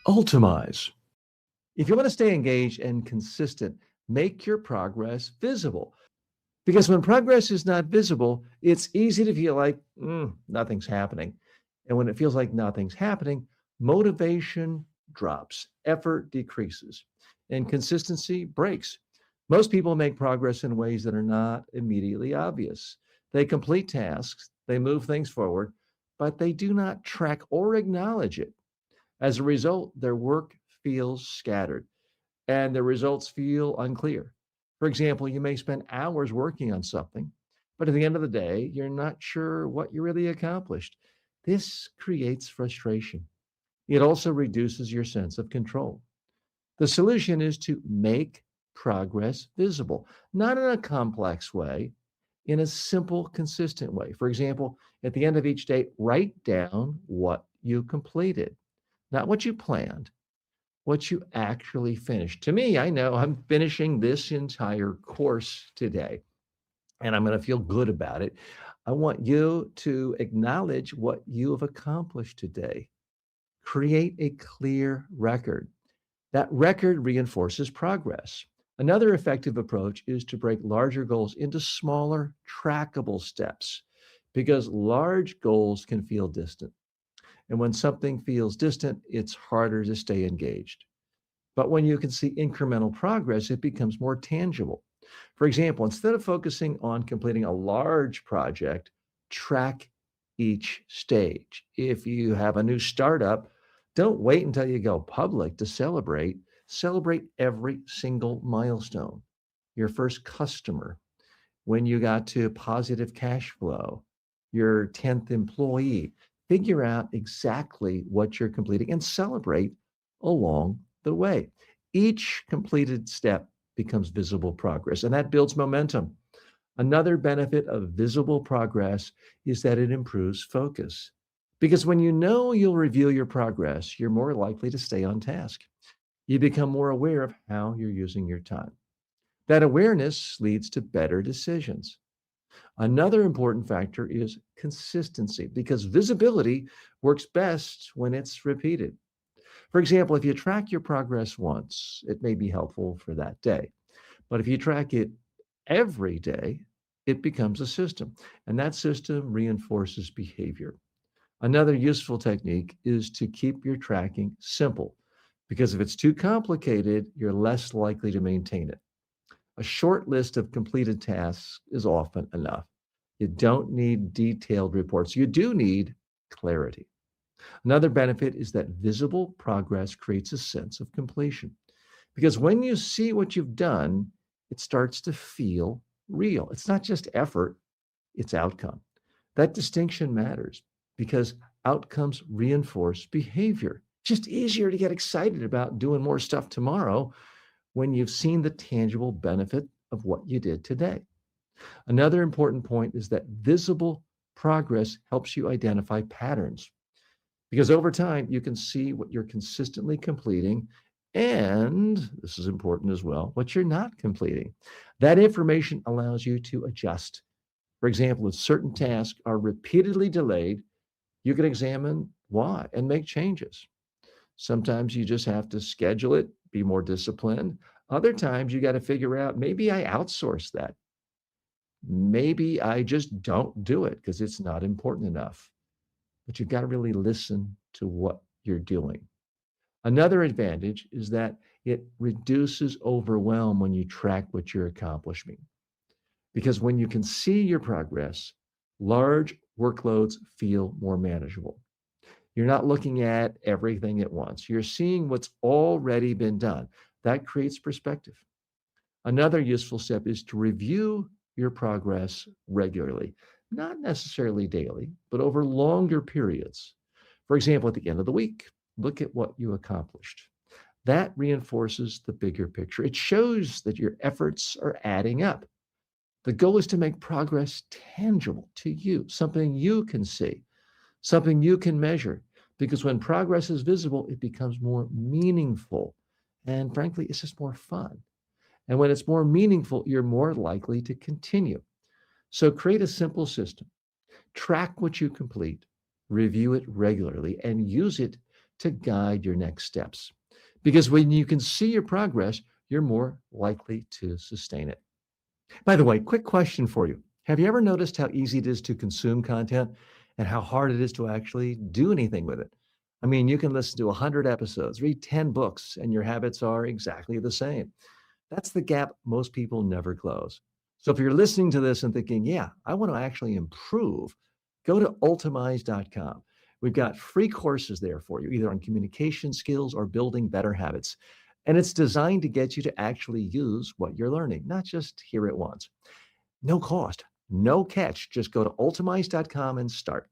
Ultamize. If you want to stay engaged and consistent, make your progress visible. Because when progress is not visible, it's easy to feel like nothing's happening. And when it feels like nothing's happening, motivation drops, effort decreases, and consistency breaks. Most people make progress in ways that are not immediately obvious. They complete tasks, they move things forward, but they do not track or acknowledge it. As a result, their work feels scattered and the results feel unclear. For example, you may spend hours working on something, but at the end of the day, you're not sure what you really accomplished. This creates frustration. It also reduces your sense of control. The solution is to make progress visible, not in a complex way, in a simple, consistent way. For example, at the end of each day, write down what you completed, not what you planned, what you actually finished. To me, I know I'm finishing this entire course today and I'm going to feel good about it. I want you to acknowledge what you have accomplished today. Create a clear record. That record reinforces progress. Another effective approach is to break larger goals into smaller, trackable steps because large goals can feel distant. And when something feels distant, it's harder to stay engaged. But when you can see incremental progress, it becomes more tangible. For example, instead of focusing on completing a large project, track each stage. If you have a new startup, don't wait until you go public to celebrate. Celebrate every single milestone. Your first customer, when you got to positive cash flow, your 10th employee. Figure out exactly what you're completing and celebrate along the way. Each completed step becomes visible progress, and that builds momentum. Another benefit of visible progress is that it improves focus. Because when you know you'll review your progress, you're more likely to stay on task. You become more aware of how you're using your time. That awareness leads to better decisions. Another important factor is consistency because visibility works best when it's repeated. For example, if you track your progress once, it may be helpful for that day. But if you track it every day, it becomes a system, and that system reinforces behavior. Another useful technique is to keep your tracking simple because if it's too complicated, you're less likely to maintain it. A short list of completed tasks is often enough. You don't need detailed reports. You do need clarity. Another benefit is that visible progress creates a sense of completion. Because when you see what you've done, it starts to feel real. It's not just effort, it's outcome. That distinction matters because outcomes reinforce behavior. Just easier to get excited about doing more stuff tomorrow when you've seen the tangible benefit of what you did today. Another important point is that visible progress helps you identify patterns because over time you can see what you're consistently completing and this is important as well, what you're not completing. That information allows you to adjust. For example, if certain tasks are repeatedly delayed, you can examine why and make changes. Sometimes you just have to schedule it, be more disciplined. Other times you got to figure out maybe I outsource that. Maybe I just don't do it because it's not important enough. But you've got to really listen to what you're doing. Another advantage is that it reduces overwhelm when you track what you're accomplishing. Because when you can see your progress, large workloads feel more manageable. You're not looking at everything at once. You're seeing what's already been done. That creates perspective. Another useful step is to review your progress regularly, not necessarily daily, but over longer periods. For example, at the end of the week, look at what you accomplished. That reinforces the bigger picture. It shows that your efforts are adding up. The goal is to make progress tangible to you, something you can see, something you can measure. Because when progress is visible, it becomes more meaningful. And frankly, it's just more fun. And when it's more meaningful, you're more likely to continue. So create a simple system, track what you complete, review it regularly, and use it to guide your next steps. Because when you can see your progress, you're more likely to sustain it. By the way, quick question for you. Have you ever noticed how easy it is to consume content and how hard it is to actually do anything with it? I mean, you can listen to 100 episodes, read 10 books, and your habits are exactly the same. That's the gap most people never close. So if you're listening to this and thinking, yeah, I want to actually improve, go to ultamize.com. We've got free courses there for you, either on communication skills or building better habits. And it's designed to get you to actually use what you're learning, not just hear it once. No cost, no catch. Just go to ultamize.com and start.